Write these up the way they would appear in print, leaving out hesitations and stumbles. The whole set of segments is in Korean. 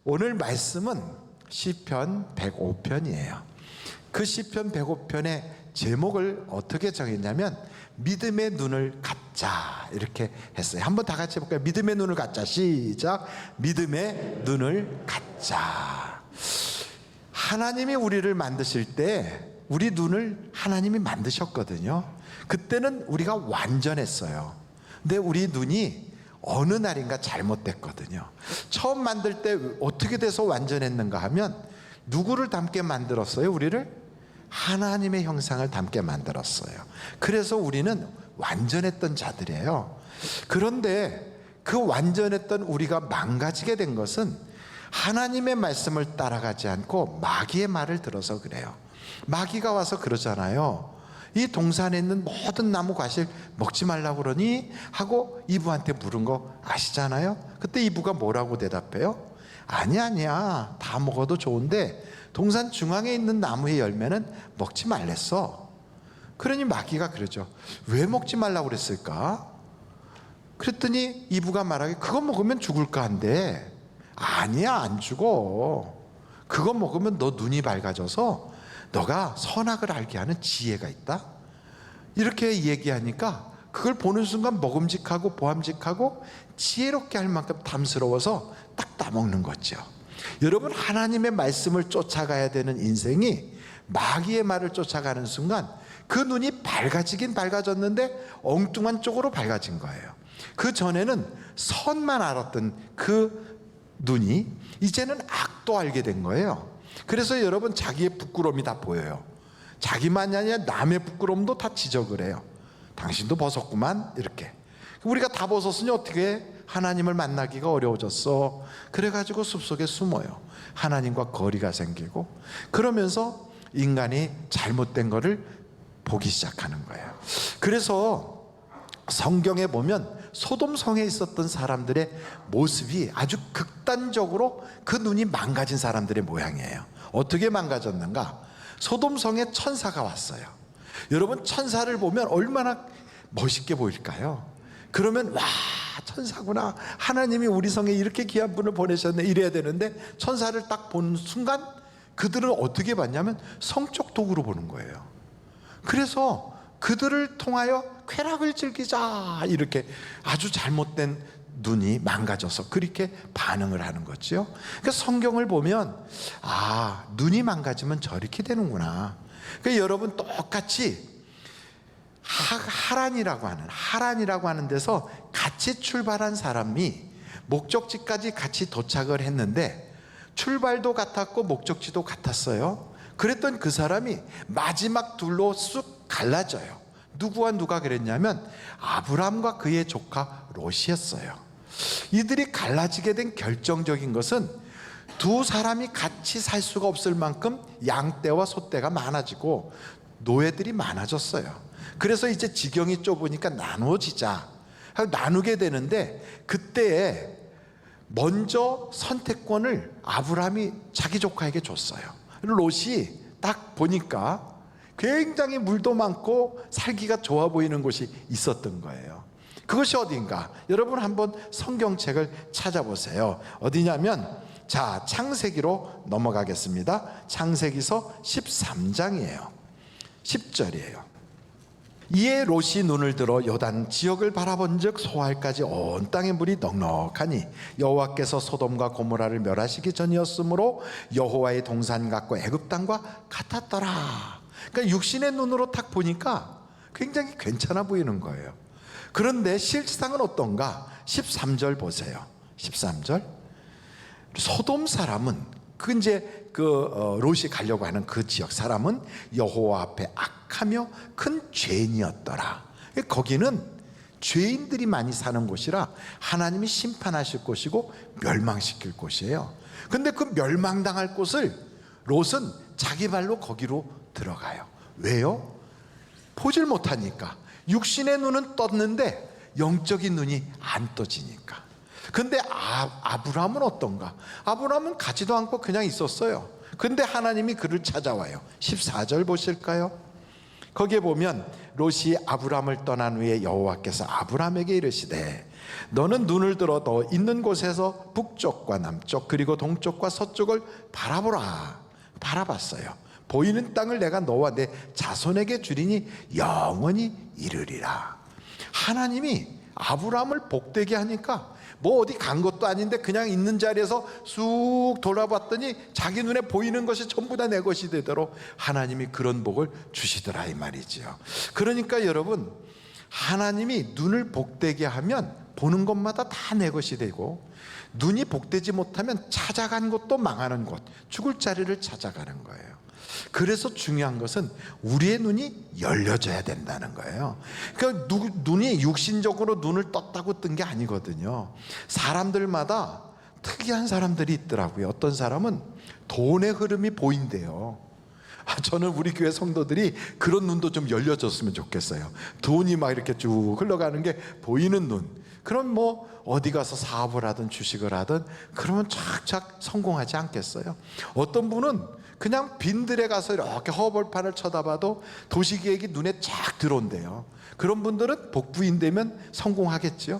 오늘 말씀은 시편 105편이에요. 그 시편 105편의 제목을 어떻게 정했냐면 믿음의 눈을 갖자 이렇게 했어요. 한번 다 같이 해볼까요? 믿음의 눈을 갖자. 시작. 믿음의 눈을 갖자. 하나님이 우리를 만드실 때 우리 눈을 하나님이 만드셨거든요. 그때는 우리가 완전했어요. 근데 우리 눈이 어느 날인가 잘못됐거든요. 처음 만들 때 어떻게 돼서 완전했는가 하면 누구를 닮게 만들었어요? 우리를? 하나님의 형상을 닮게 만들었어요. 그래서 우리는 완전했던 자들이에요. 그런데 그 완전했던 우리가 망가지게 된 것은 하나님의 말씀을 따라가지 않고 마귀의 말을 들어서 그래요. 마귀가 와서 그러잖아요. 이 동산에 있는 모든 나무 과실 먹지 말라고 그러니? 하고 이브한테 물은 거 아시잖아요. 그때 이브가 뭐라고 대답해요? 아니야 다 먹어도 좋은데 동산 중앙에 있는 나무의 열매는 먹지 말랬어. 그러니 마귀가 그러죠. 왜 먹지 말라고 그랬을까? 그랬더니 이브가 말하기 그거 먹으면 죽을까 한데 아니야 안 죽어. 그거 먹으면 너 눈이 밝아져서 너가 선악을 알게 하는 지혜가 있다. 이렇게 얘기하니까 그걸 보는 순간 먹음직하고 보암직하고 지혜롭게 할 만큼 탐스러워서 딱 따먹는 거죠. 여러분, 하나님의 말씀을 쫓아가야 되는 인생이 마귀의 말을 쫓아가는 순간 그 눈이 밝아지긴 밝아졌는데 엉뚱한 쪽으로 밝아진 거예요. 그 전에는 선만 알았던 그 눈이 이제는 악도 알게 된 거예요. 그래서 여러분, 자기의 부끄러움이 다 보여요. 자기만이 아니라 남의 부끄러움도 다 지적을 해요. 당신도 벗었구만 이렇게. 우리가 다 벗었으니 어떻게 해? 하나님을 만나기가 어려워졌어. 그래가지고 숲속에 숨어요. 하나님과 거리가 생기고, 그러면서 인간이 잘못된 거를 보기 시작하는 거예요. 그래서 성경에 보면 소돔성에 있었던 사람들의 모습이 아주 극단적으로 그 눈이 망가진 사람들의 모양이에요. 어떻게 망가졌는가? 소돔성에 천사가 왔어요. 여러분, 천사를 보면 얼마나 멋있게 보일까요? 그러면 와, 천사구나, 하나님이 우리 성에 이렇게 귀한 분을 보내셨네 이래야 되는데, 천사를 딱 보는 순간 그들은 어떻게 봤냐면 성적 도구로 보는 거예요. 그래서 그들을 통하여 쾌락을 즐기자, 이렇게 아주 잘못된 눈이 망가져서 그렇게 반응을 하는 거죠. 그러니까 성경을 보면 눈이 망가지면 저렇게 되는구나. 그러니까 여러분, 똑같이 하란이라고 하는 데서 같이 출발한 사람이 목적지까지 같이 도착을 했는데 출발도 같았고 목적지도 같았어요. 그랬던 그 사람이 마지막 둘로 쑥 갈라져요. 누구와 누가 그랬냐면 아브람과 그의 조카 롯이었어요. 이들이 갈라지게 된 결정적인 것은 두 사람이 같이 살 수가 없을 만큼 양떼와 소떼가 많아지고 노예들이 많아졌어요. 그래서 이제 지경이 좁으니까 나누어지자 하고 나누게 되는데, 그때에 먼저 선택권을 아브람이 자기 조카에게 줬어요. 롯이 딱 보니까 굉장히 물도 많고 살기가 좋아 보이는 곳이 있었던 거예요. 그것이 어딘가? 여러분, 한번 성경책을 찾아보세요. 어디냐면, 자, 창세기로 넘어가겠습니다. 창세기서 13장이에요 10절이에요 이에 롯이 눈을 들어 요단 지역을 바라본즉 소알까지 온 땅의 물이 넉넉하니 여호와께서 소돔과 고모라를 멸하시기 전이었으므로 여호와의 동산 같고 애굽 땅과 같았더라. 그러니까 육신의 눈으로 딱 보니까 굉장히 괜찮아 보이는 거예요. 그런데 실상은 어떤가? 13절 보세요. 13절. 소돔 사람은 롯이 가려고 하는 그 지역 사람은 여호와 앞에 악하며 큰 죄인이었더라. 거기는 죄인들이 많이 사는 곳이라 하나님이 심판하실 곳이고 멸망시킬 곳이에요. 근데 그 멸망당할 곳을 롯은 자기 발로 거기로 들어가요. 왜요? 보질 못하니까. 육신의 눈은 떴는데 영적인 눈이 안 떠지니까. 근데 아브라함은 어떤가? 아브라함은 가지도 않고 그냥 있었어요. 근데 하나님이 그를 찾아와요. 14절 보실까요? 거기에 보면 롯이 아브람을 떠난 후에 여호와께서 아브람에게 이르시되 너는 눈을 들어 너 있는 곳에서 북쪽과 남쪽 그리고 동쪽과 서쪽을 바라보라. 바라봤어요. 보이는 땅을 내가 너와 내 자손에게 주리니 영원히 이르리라. 하나님이 아브람을 복되게 하니까 뭐 어디 간 것도 아닌데 그냥 있는 자리에서 쑥 돌아봤더니 자기 눈에 보이는 것이 전부 다 내 것이 되도록 하나님이 그런 복을 주시더라 이 말이지요. 그러니까 여러분, 하나님이 눈을 복되게 하면 보는 것마다 다 내 것이 되고, 눈이 복되지 못하면 찾아간 곳도 망하는 곳, 죽을 자리를 찾아가는 거예요. 그래서 중요한 것은 우리의 눈이 열려져야 된다는 거예요. 그러니까 눈이 육신적으로 눈을 떴다고 뜬 게 아니거든요. 사람들마다 특이한 사람들이 있더라고요. 어떤 사람은 돈의 흐름이 보인대요. 저는 우리 교회 성도들이 그런 눈도 좀 열려졌으면 좋겠어요. 돈이 막 이렇게 쭉 흘러가는 게 보이는 눈. 그럼 뭐 어디 가서 사업을 하든 주식을 하든 그러면 착착 성공하지 않겠어요? 어떤 분은 그냥 빈들에 가서 이렇게 허벌판을 쳐다봐도 도시계획이 눈에 쫙 들어온대요. 그런 분들은 복부인 되면 성공하겠죠.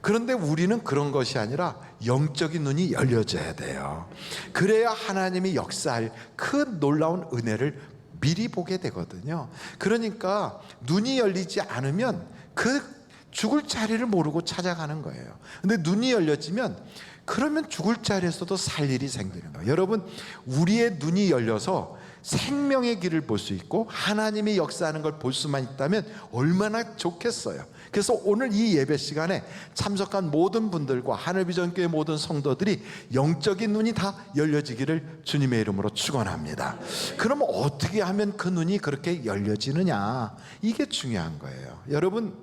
그런데 우리는 그런 것이 아니라 영적인 눈이 열려져야 돼요. 그래야 하나님이 역사할 그 놀라운 은혜를 미리 보게 되거든요. 그러니까 눈이 열리지 않으면 그 죽을 자리를 모르고 찾아가는 거예요. 근데 눈이 열려지면 그러면 죽을 자리에서도 살 일이 생기는 거예요. 여러분, 우리의 눈이 열려서 생명의 길을 볼 수 있고 하나님이 역사하는 걸 볼 수만 있다면 얼마나 좋겠어요. 그래서 오늘 이 예배 시간에 참석한 모든 분들과 하늘비전교회 모든 성도들이 영적인 눈이 다 열려지기를 주님의 이름으로 축원합니다. 그럼 어떻게 하면 그 눈이 그렇게 열려지느냐, 이게 중요한 거예요. 여러분,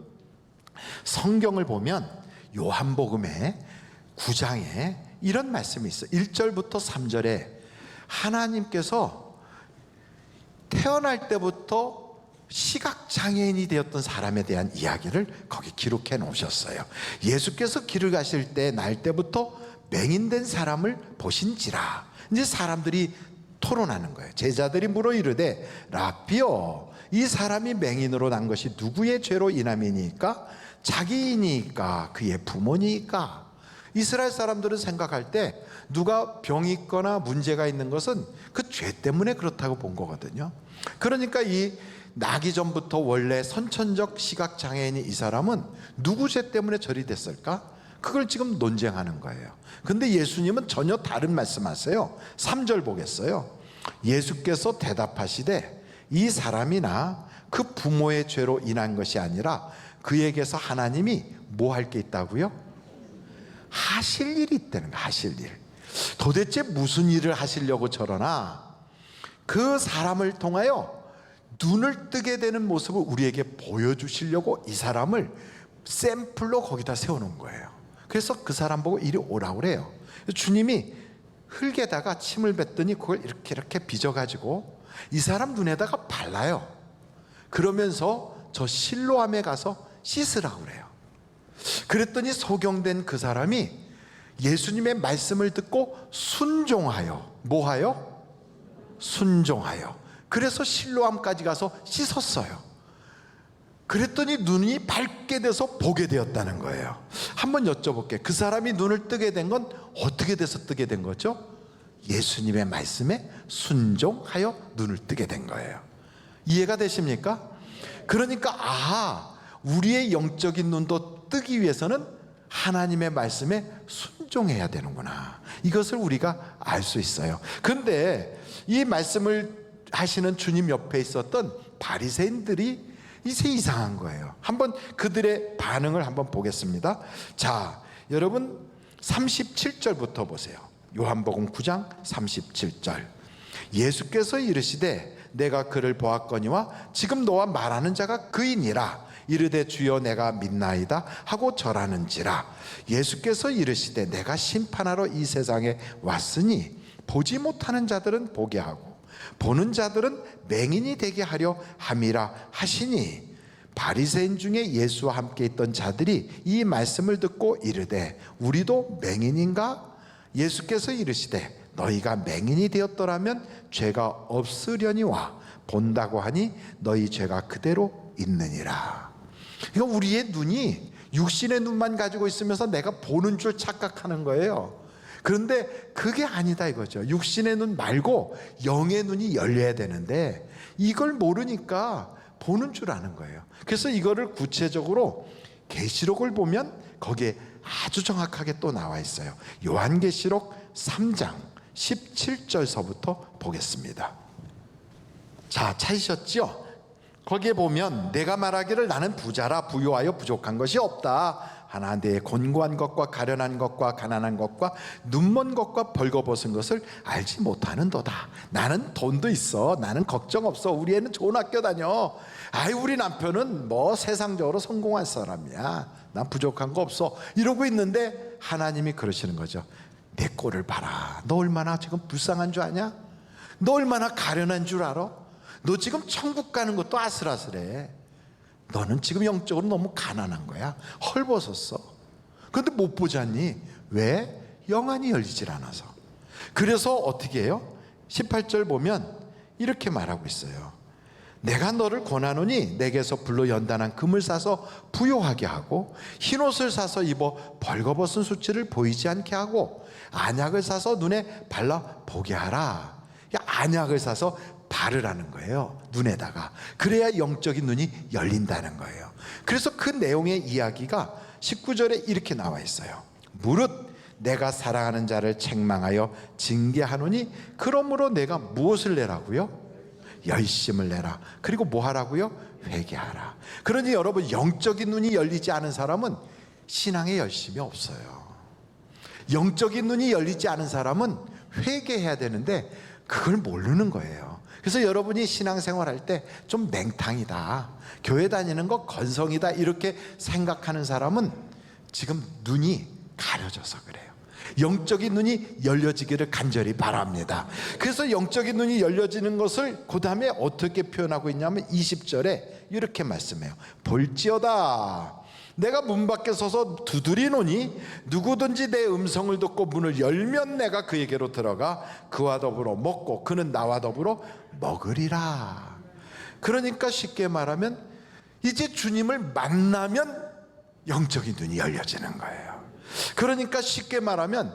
성경을 보면 요한복음에 9장에 이런 말씀이 있어요. 1절부터 3절에 하나님께서 태어날 때부터 시각장애인이 되었던 사람에 대한 이야기를 거기 기록해 놓으셨어요. 예수께서 길을 가실 때 날 때부터 맹인된 사람을 보신지라. 이제 사람들이 토론하는 거예요. 제자들이 물어 이르되 라삐요, 이 사람이 맹인으로 난 것이 누구의 죄로 인함이니까? 자기이니까 그의 부모니까? 이스라엘 사람들은 생각할 때 누가 병이 있거나 문제가 있는 것은 그 죄 때문에 그렇다고 본 거거든요. 그러니까 이 나기 전부터 원래 선천적 시각장애인이 이 사람은 누구 죄 때문에 저리 됐을까? 그걸 지금 논쟁하는 거예요. 근데 예수님은 전혀 다른 말씀하세요. 3절 보겠어요. 예수께서 대답하시되 이 사람이나 그 부모의 죄로 인한 것이 아니라 그에게서 하나님이 뭐 할 게 있다고요? 하실 일이 있다는 거예요. 하실 일. 도대체 무슨 일을 하시려고 저러나? 그 사람을 통하여 눈을 뜨게 되는 모습을 우리에게 보여주시려고 이 사람을 샘플로 거기다 세워놓은 거예요. 그래서 그 사람 보고 이리 오라고 그래요. 주님이 흙에다가 침을 뱉더니 그걸 이렇게 빚어가지고 이 사람 눈에다가 발라요. 그러면서 저 실로암에 가서 씻으라고 그래요. 그랬더니 소경된 그 사람이 예수님의 말씀을 듣고 순종하여, 뭐하여? 순종하여. 그래서 실로암까지 가서 씻었어요. 그랬더니 눈이 밝게 돼서 보게 되었다는 거예요. 한번 여쭤볼게요. 그 사람이 눈을 뜨게 된 건 어떻게 돼서 뜨게 된 거죠? 예수님의 말씀에 순종하여 눈을 뜨게 된 거예요. 이해가 되십니까? 그러니까 우리의 영적인 눈도 뜨기 위해서는 하나님의 말씀에 순종해야 되는구나, 이것을 우리가 알 수 있어요. 그런데 이 말씀을 하시는 주님 옆에 있었던 바리새인들이 이제 이상한 거예요. 한번 그들의 반응을 한번 보겠습니다. 자, 여러분 37절부터 보세요. 요한복음 9장 37절. 예수께서 이르시되 내가 그를 보았거니와 지금 너와 말하는 자가 그이니라. 이르되 주여 내가 믿나이다 하고 절하는지라. 예수께서 이르시되 내가 심판하러 이 세상에 왔으니 보지 못하는 자들은 보게 하고 보는 자들은 맹인이 되게 하려 함이라 하시니, 바리새인 중에 예수와 함께 있던 자들이 이 말씀을 듣고 이르되 우리도 맹인인가? 예수께서 이르시되 너희가 맹인이 되었더라면 죄가 없으려니와 본다고 하니 너희 죄가 그대로 있느니라. 그러니까 우리의 눈이 육신의 눈만 가지고 있으면서 내가 보는 줄 착각하는 거예요. 그런데 그게 아니다 이거죠. 육신의 눈 말고 영의 눈이 열려야 되는데 이걸 모르니까 보는 줄 아는 거예요. 그래서 이거를 구체적으로 계시록을 보면 거기에 아주 정확하게 또 나와 있어요. 요한계시록 3장 17절서부터 보겠습니다. 자, 찾으셨죠? 거기에 보면 내가 말하기를 나는 부자라 부유하여 부족한 것이 없다. 하나 내 곤고한 것과 가련한 것과 가난한 것과 눈먼 것과 벌거벗은 것을 알지 못하는도다. 나는 돈도 있어. 나는 걱정 없어. 우리 애는 좋은 학교 다녀. 아이 우리 남편은 뭐 세상적으로 성공한 사람이야. 난 부족한 거 없어. 이러고 있는데 하나님이 그러시는 거죠. 내 꼴을 봐라. 너 얼마나 지금 불쌍한 줄 아냐? 너 얼마나 가련한 줄 알아? 너 지금 천국 가는 것도 아슬아슬해. 너는 지금 영적으로 너무 가난한 거야. 헐벗었어. 그런데 못 보잖니. 왜? 영안이 열리질 않아서. 그래서 어떻게 해요? 18절 보면 이렇게 말하고 있어요. 내가 너를 권하노니 내게서 불로 연단한 금을 사서 부요하게 하고 흰옷을 사서 입어 벌거벗은 수치를 보이지 않게 하고 안약을 사서 눈에 발라 보게 하라. 안약을 사서 바르라는 거예요. 눈에다가. 그래야 영적인 눈이 열린다는 거예요. 그래서 그 내용의 이야기가 19절에 이렇게 나와 있어요. 무릇 내가 사랑하는 자를 책망하여 징계하노니 그러므로 내가 무엇을 내라고요? 열심을 내라. 그리고 뭐 하라고요? 회개하라. 그러니 여러분 영적인 눈이 열리지 않은 사람은 신앙에 열심이 없어요. 영적인 눈이 열리지 않은 사람은 회개해야 되는데 그걸 모르는 거예요. 그래서 여러분이 신앙생활 할 때 좀 맹탕이다, 교회 다니는 거 건성이다 이렇게 생각하는 사람은 지금 눈이 가려져서 그래요. 영적인 눈이 열려지기를 간절히 바랍니다. 그래서 영적인 눈이 열려지는 것을 그 다음에 어떻게 표현하고 있냐면 20절에 이렇게 말씀해요. 볼지어다 내가 문 밖에 서서 두드리노니 누구든지 내 음성을 듣고 문을 열면 내가 그에게로 들어가 그와 더불어 먹고 그는 나와 더불어 먹으리라. 그러니까 쉽게 말하면 이제 주님을 만나면 영적인 눈이 열려지는 거예요. 그러니까 쉽게 말하면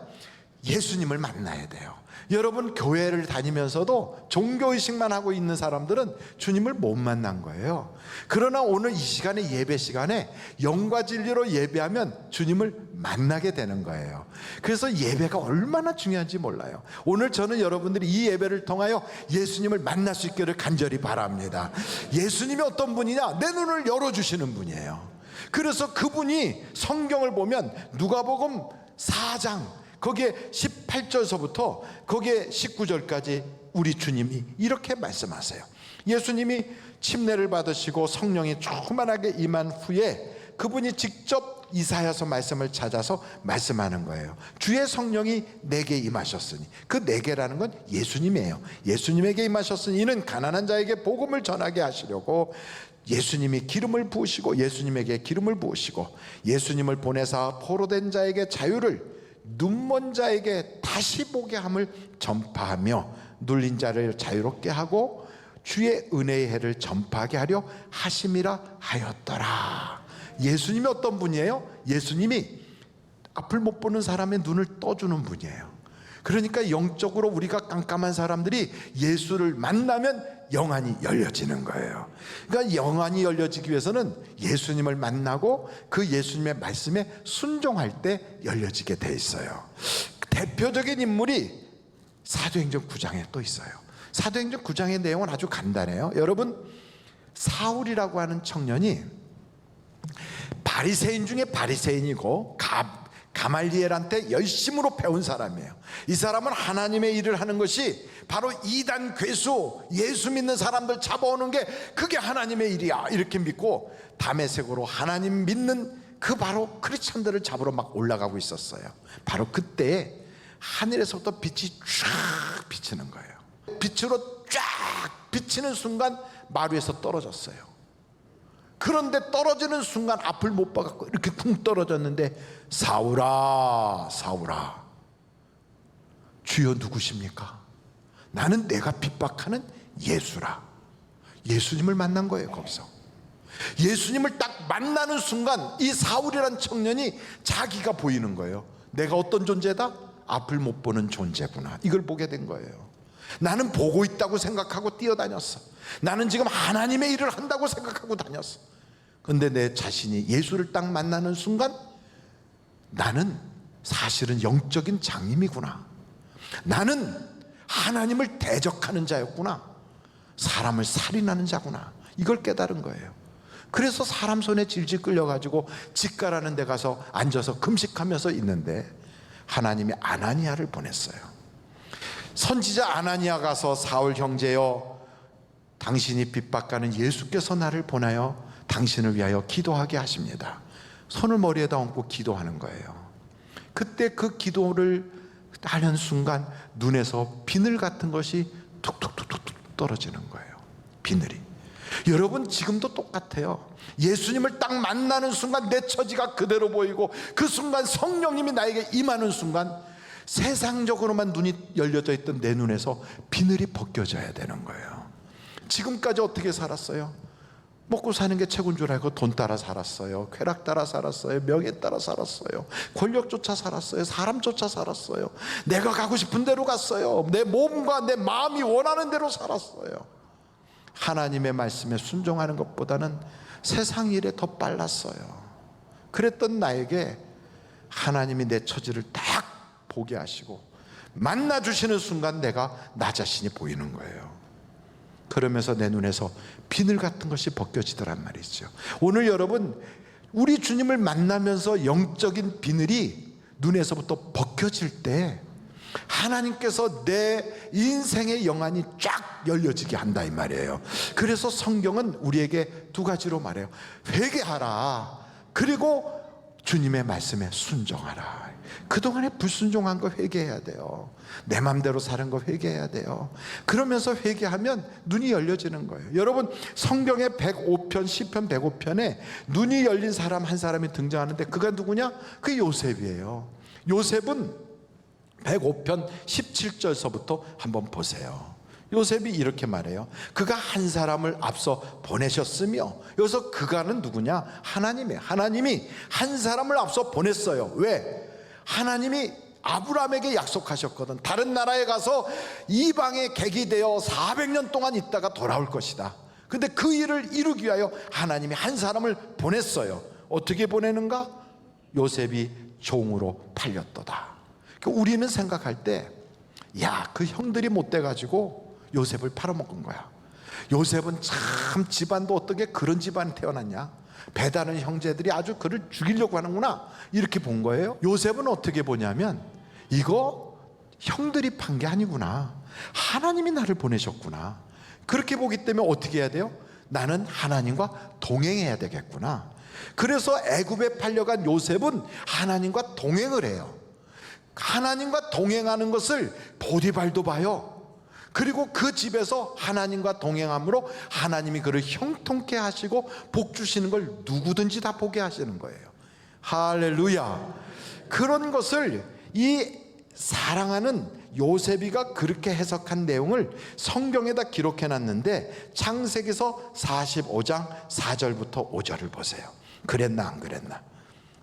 예수님을 만나야 돼요. 여러분 교회를 다니면서도 종교의식만 하고 있는 사람들은 주님을 못 만난 거예요. 그러나 오늘 이 시간에 예배 시간에 영과 진리로 예배하면 주님을 만나게 되는 거예요. 그래서 예배가 얼마나 중요한지 몰라요. 오늘 저는 여러분들이 이 예배를 통하여 예수님을 만날 수 있기를 간절히 바랍니다. 예수님이 어떤 분이냐? 내 눈을 열어주시는 분이에요. 그래서 그분이 성경을 보면 누가복음 4장 거기에 18절서부터 거기에 19절까지 우리 주님이 이렇게 말씀하세요. 예수님이 침례를 받으시고 성령이 충만하게 임한 후에 그분이 직접 이사야서 말씀을 찾아서 말씀하는 거예요. 주의 성령이 내게 임하셨으니, 그 내게라는 건 예수님이에요. 예수님에게 임하셨으니 이는 가난한 자에게 복음을 전하게 하시려고 예수님이 기름을 부으시고 예수님에게 기름을 부으시고 예수님을 보내사 포로된 자에게 자유를, 눈먼 자에게 다시 보게 함을 전파하며 눌린 자를 자유롭게 하고 주의 은혜의 해를 전파하게 하려 하심이라 하였더라. 예수님이 어떤 분이에요? 예수님이 앞을 못 보는 사람의 눈을 떠주는 분이에요. 그러니까 영적으로 우리가 깜깜한 사람들이 예수를 만나면 영안이 열려지는 거예요. 그러니까 영안이 열려지기 위해서는 예수님을 만나고 그 예수님의 말씀에 순종할 때 열려지게 돼 있어요. 대표적인 인물이 사도행전 9장에 또 있어요. 사도행전 9장의 내용은 아주 간단해요. 여러분, 사울이라고 하는 청년이 바리새인 중에 바리새인이고 가말리엘한테 열심으로 배운 사람이에요. 이 사람은 하나님의 일을 하는 것이 바로 이단 괴수, 예수 믿는 사람들 잡아오는 게 그게 하나님의 일이야 이렇게 믿고 다메섹으로 하나님 믿는 그 바로 크리스찬들을 잡으러 막 올라가고 있었어요. 바로 그때 하늘에서부터 빛이 쫙 비치는 거예요. 빛으로 쫙 비치는 순간 마루에서 떨어졌어요. 그런데 떨어지는 순간 앞을 못 봐갖고 이렇게 쿵 떨어졌는데 사울아 사울아 주여 누구십니까? 나는 내가 핍박하는 예수라. 예수님을 만난 거예요. 거기서 예수님을 딱 만나는 순간 이 사울이란 청년이 자기가 보이는 거예요. 내가 어떤 존재다? 앞을 못 보는 존재구나. 이걸 보게 된 거예요. 나는 보고 있다고 생각하고 뛰어다녔어. 나는 지금 하나님의 일을 한다고 생각하고 다녔어. 그런데 내 자신이 예수를 딱 만나는 순간 나는 사실은 영적인 장님이구나. 나는 하나님을 대적하는 자였구나. 사람을 살인하는 자구나. 이걸 깨달은 거예요. 그래서 사람 손에 질질 끌려가지고 직가라는 데 가서 앉아서 금식하면서 있는데 하나님이 아나니아를 보냈어요. 선지자 아나니아 가서 사울 형제여, 당신이 핍박하는 예수께서 나를 보내어 당신을 위하여 기도하게 하십니다. 손을 머리에다 얹고 기도하는 거예요. 그때 그 기도를 하는 순간 눈에서 비늘 같은 것이 툭툭툭툭 떨어지는 거예요. 비늘이. 여러분 지금도 똑같아요. 예수님을 딱 만나는 순간 내 처지가 그대로 보이고 그 순간 성령님이 나에게 임하는 순간 세상적으로만 눈이 열려져 있던 내 눈에서 비늘이 벗겨져야 되는 거예요. 지금까지 어떻게 살았어요? 먹고 사는 게 최고인 줄 알고 돈 따라 살았어요. 쾌락 따라 살았어요. 명예 따라 살았어요. 권력 쫓아 살았어요. 사람 쫓아 살았어요. 내가 가고 싶은 대로 갔어요. 내 몸과 내 마음이 원하는 대로 살았어요. 하나님의 말씀에 순종하는 것보다는 세상 일에 더 빨랐어요. 그랬던 나에게 하나님이 내 처지를 딱 보게 하시고 만나 주시는 순간 내가 나 자신이 보이는 거예요. 그러면서 내 눈에서 비늘 같은 것이 벗겨지더란 말이죠. 오늘 여러분 우리 주님을 만나면서 영적인 비늘이 눈에서부터 벗겨질 때 하나님께서 내 인생의 영안이 쫙 열려지게 한다 이 말이에요. 그래서 성경은 우리에게 두 가지로 말해요. 회개하라. 그리고 주님의 말씀에 순종하라. 그동안에 불순종한 거 회개해야 돼요. 내 맘대로 사는 거 회개해야 돼요. 그러면서 회개하면 눈이 열려지는 거예요. 여러분 성경의 105편 시편 105편에 눈이 열린 사람 한 사람이 등장하는데 그가 누구냐? 그 요셉이에요. 요셉은 105편 17절서부터 한번 보세요. 요셉이 이렇게 말해요. 그가 한 사람을 앞서 보내셨으며, 여기서 그가는 누구냐? 하나님이에요. 하나님이 한 사람을 앞서 보냈어요. 왜? 하나님이 아브라함에게 약속하셨거든. 다른 나라에 가서 이방의 객이 되어 400년 동안 있다가 돌아올 것이다. 근데 그 일을 이루기 위하여 하나님이 한 사람을 보냈어요. 어떻게 보내는가? 요셉이 종으로 팔렸도다. 우리는 생각할 때, 야, 그 형들이 못돼 가지고 요셉을 팔아먹은 거야. 요셉은 참 집안도 어떻게 그런 집안에 태어났냐? 배다른 형제들이 아주 그를 죽이려고 하는구나, 이렇게 본 거예요. 요셉은 어떻게 보냐면, 이거 형들이 판 게 아니구나, 하나님이 나를 보내셨구나, 그렇게 보기 때문에 어떻게 해야 돼요? 나는 하나님과 동행해야 되겠구나. 그래서 애굽에 팔려간 요셉은 하나님과 동행을 해요. 하나님과 동행하는 것을 보디발도 봐요. 그리고 그 집에서 하나님과 동행함으로 하나님이 그를 형통케 하시고 복 주시는 걸 누구든지 다 보게 하시는 거예요. 할렐루야. 그런 것을 이 사랑하는 요셉이가 그렇게 해석한 내용을 성경에다 기록해 놨는데, 창세기서 45장 4절부터 5절을 보세요. 그랬나 안 그랬나?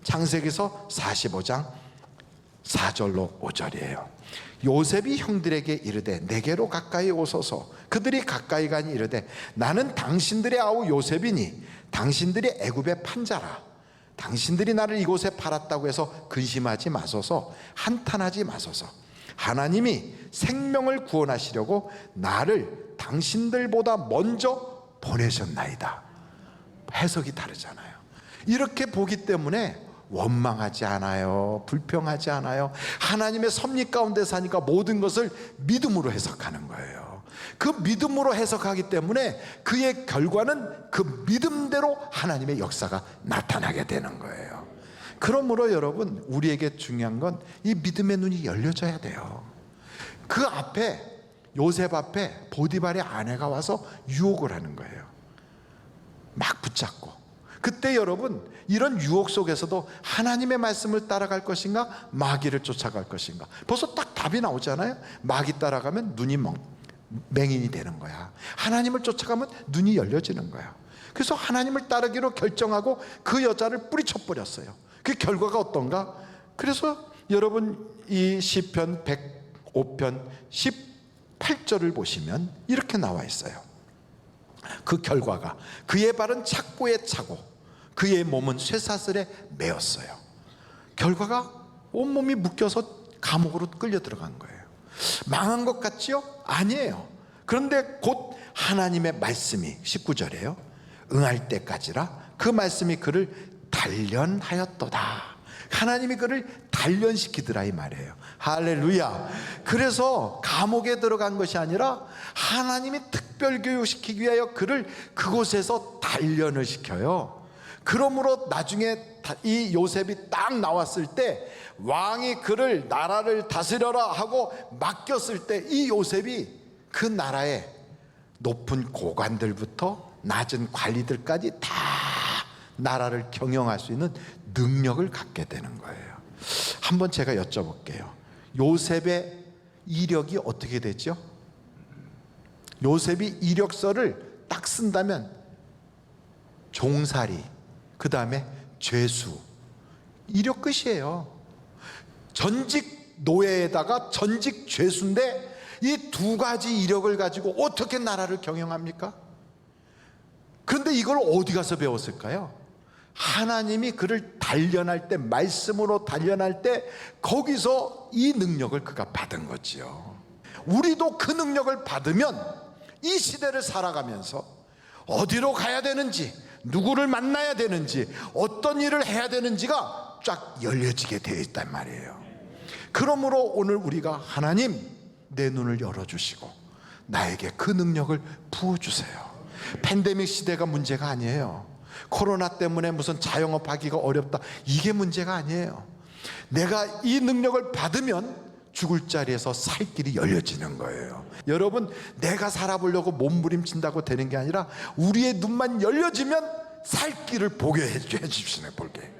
창세기서 45장 4절로 5절이에요. 요셉이 형들에게 이르되 내게로 가까이 오소서. 그들이 가까이 가니 이르되 나는 당신들의 아우 요셉이니 당신들이 애굽에 판 자라. 당신들이 나를 이곳에 팔았다고 해서 근심하지 마소서, 한탄하지 마소서. 하나님이 생명을 구원하시려고 나를 당신들보다 먼저 보내셨나이다. 해석이 다르잖아요. 이렇게 보기 때문에 원망하지 않아요. 불평하지 않아요. 하나님의 섭리 가운데 사니까 모든 것을 믿음으로 해석하는 거예요. 그 믿음으로 해석하기 때문에 그의 결과는 그 믿음대로 하나님의 역사가 나타나게 되는 거예요. 그러므로 여러분, 우리에게 중요한 건 이 믿음의 눈이 열려져야 돼요. 그 앞에, 요셉 앞에 보디발의 아내가 와서 유혹을 하는 거예요. 막 붙잡고. 그때 여러분, 이런 유혹 속에서도 하나님의 말씀을 따라갈 것인가, 마귀를 쫓아갈 것인가? 벌써 딱 답이 나오잖아요. 마귀 따라가면 눈이 맹인이 되는 거야. 하나님을 쫓아가면 눈이 열려지는 거야. 그래서 하나님을 따르기로 결정하고 그 여자를 뿌리쳐 버렸어요. 그 결과가 어떤가? 그래서 여러분, 이 시편 105편 18절을 보시면 이렇게 나와 있어요. 그 결과가, 그의 발은 착고에 차고 그의 몸은 쇠사슬에 매었어요. 결과가 온몸이 묶여서 감옥으로 끌려 들어간 거예요. 망한 것 같지요? 아니에요. 그런데 곧 하나님의 말씀이 19절에요, 응할 때까지라 그 말씀이 그를 단련하였도다. 하나님이 그를 단련시키더라, 이 말이에요. 할렐루야. 그래서 감옥에 들어간 것이 아니라 하나님이 특별 교육시키기 위하여 그를 그곳에서 단련을 시켜요. 그러므로 나중에 이 요셉이 딱 나왔을 때, 왕이 그를 나라를 다스려라 하고 맡겼을 때, 이 요셉이 그 나라의 높은 고관들부터 낮은 관리들까지 다 나라를 경영할 수 있는 능력을 갖게 되는 거예요. 한번 제가 여쭤볼게요. 요셉의 이력이 어떻게 됐죠? 요셉이 이력서를 딱 쓴다면 종살이, 그 다음에 죄수, 이력 끝이에요. 전직 노예에다가 전직 죄수인데 이 두 가지 이력을 가지고 어떻게 나라를 경영합니까? 그런데 이걸 어디 가서 배웠을까요? 하나님이 그를 단련할 때, 말씀으로 단련할 때 거기서 이 능력을 그가 받은 거지요. 우리도 그 능력을 받으면 이 시대를 살아가면서 어디로 가야 되는지, 누구를 만나야 되는지, 어떤 일을 해야 되는지가 쫙 열려지게 되어 있단 말이에요. 그러므로 오늘 우리가 하나님, 내 눈을 열어주시고 나에게 그 능력을 부어주세요. 팬데믹 시대가 문제가 아니에요. 코로나 때문에 무슨 자영업하기가 어렵다, 이게 문제가 아니에요. 내가 이 능력을 받으면 죽을 자리에서 살 길이 열려지는 거예요. 여러분, 내가 살아보려고 몸부림친다고 되는 게 아니라 우리의 눈만 열려지면 살 길을 보게 해주시네, 볼게.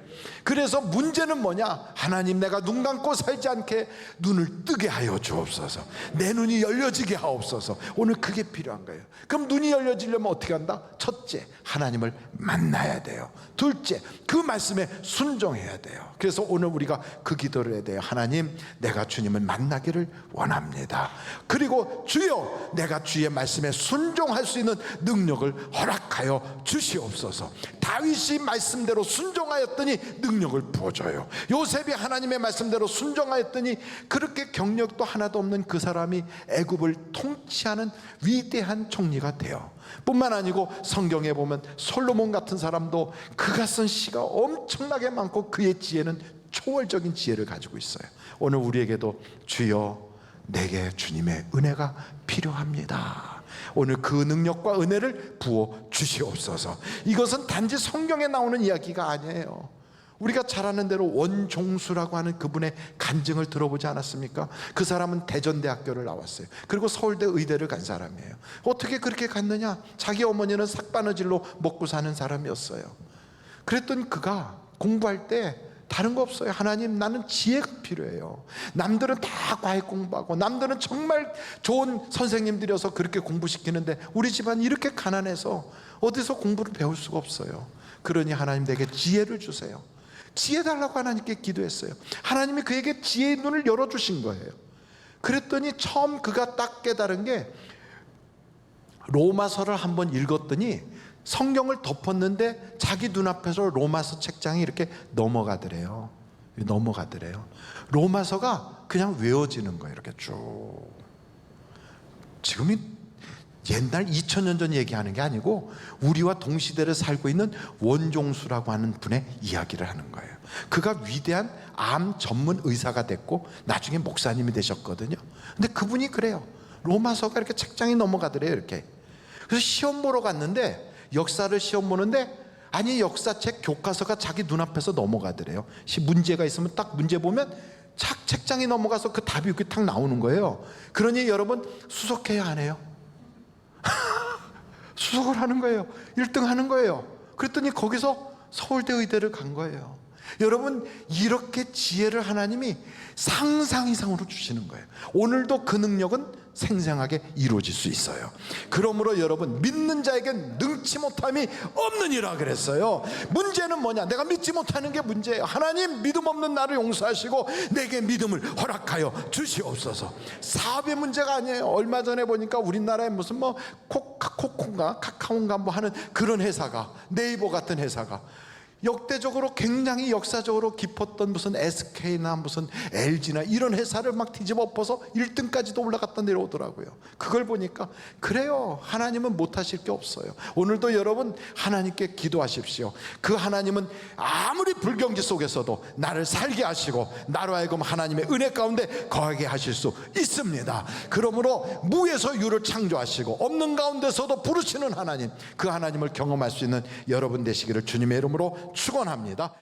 그래서 문제는 뭐냐? 하나님, 내가 눈 감고 살지 않게 눈을 뜨게 하여 주옵소서. 내 눈이 열려지게 하옵소서. 오늘 그게 필요한 거예요. 그럼 눈이 열려지려면 어떻게 한다? 첫째, 하나님을 만나야 돼요. 둘째, 그 말씀에 순종해야 돼요. 그래서 오늘 우리가 그 기도를 해야 돼요. 하나님, 내가 주님을 만나기를 원합니다. 그리고 주여, 내가 주의 말씀에 순종할 수 있는 능력을 허락하여 주시옵소서. 다윗이 말씀대로 순종하였더니 능력을 부어줘요. 요셉이 하나님의 말씀대로 순종하였더니 그렇게 경력도 하나도 없는 그 사람이 애굽을 통치하는 위대한 총리가 돼요. 뿐만 아니고 성경에 보면 솔로몬 같은 사람도 그가 쓴 시가 엄청나게 많고 그의 지혜는 초월적인 지혜를 가지고 있어요. 오늘 우리에게도 주여, 내게 주님의 은혜가 필요합니다. 오늘 그 능력과 은혜를 부어 주시옵소서. 이것은 단지 성경에 나오는 이야기가 아니에요. 우리가 잘 아는 대로 원종수라고 하는 그분의 간증을 들어보지 않았습니까? 그 사람은 대전대학교를 나왔어요. 그리고 서울대 의대를 간 사람이에요. 어떻게 그렇게 갔느냐? 자기 어머니는 삭바느질로 먹고 사는 사람이었어요. 그랬더니 그가 공부할 때 다른 거 없어요. 하나님, 나는 지혜가 필요해요. 남들은 다 과외 공부하고 남들은 정말 좋은 선생님들이어서 그렇게 공부시키는데 우리 집안 이렇게 가난해서 어디서 공부를 배울 수가 없어요. 그러니 하나님, 내게 지혜를 주세요. 지혜 달라고 하나님께 기도했어요. 하나님이 그에게 지혜의 눈을 열어주신 거예요. 그랬더니 처음 그가 딱 깨달은 게, 로마서를 한번 읽었더니 성경을 덮었는데 자기 눈앞에서 로마서 책장이 이렇게 넘어가더래요. 로마서가 그냥 외워지는 거예요. 이렇게 쭉. 지금이 옛날 2000년 전 얘기하는 게 아니고 우리와 동시대를 살고 있는 원종수라고 하는 분의 이야기를 하는 거예요. 그가 위대한 암 전문 의사가 됐고 나중에 목사님이 되셨거든요. 근데 그분이 그래요. 로마서가 이렇게 책장이 넘어가더래요, 이렇게. 그래서 시험 보러 갔는데, 역사를 시험 보는데, 아니, 역사책 교과서가 자기 눈앞에서 넘어가더래요. 문제가 있으면 딱 문제 보면 착 책장이 넘어가서 그 답이 이렇게 탁 나오는 거예요. 그러니 여러분, 수석해야 안 해요? 수석을 하는 거예요. 1등 하는 거예요. 그랬더니 거기서 서울대 의대를 간 거예요. 여러분, 이렇게 지혜를 하나님이 상상 이상으로 주시는 거예요. 오늘도 그 능력은 생생하게 이루어질 수 있어요. 그러므로 여러분, 믿는 자에겐 능치 못함이 없느니라 그랬어요. 문제는 뭐냐? 내가 믿지 못하는 게 문제예요. 하나님, 믿음 없는 나를 용서하시고 내게 믿음을 허락하여 주시옵소서. 사업의 문제가 아니에요. 얼마 전에 보니까 우리나라에 무슨 뭐 코코인가 카카오인가 뭐 하는 그런 회사가, 네이버 같은 회사가 역대적으로 굉장히 역사적으로 깊었던 무슨 SK나 무슨 LG나 이런 회사를 막 뒤집어 엎어서 1등까지도 올라갔다 내려오더라고요. 그걸 보니까 그래요, 하나님은 못하실 게 없어요. 오늘도 여러분, 하나님께 기도하십시오. 그 하나님은 아무리 불경지 속에서도 나를 살게 하시고 나로 하여금 하나님의 은혜 가운데 거하게 하실 수 있습니다. 그러므로 무에서 유를 창조하시고 없는 가운데서도 부르시는 하나님, 그 하나님을 경험할 수 있는 여러분 되시기를 주님의 이름으로 축원합니다.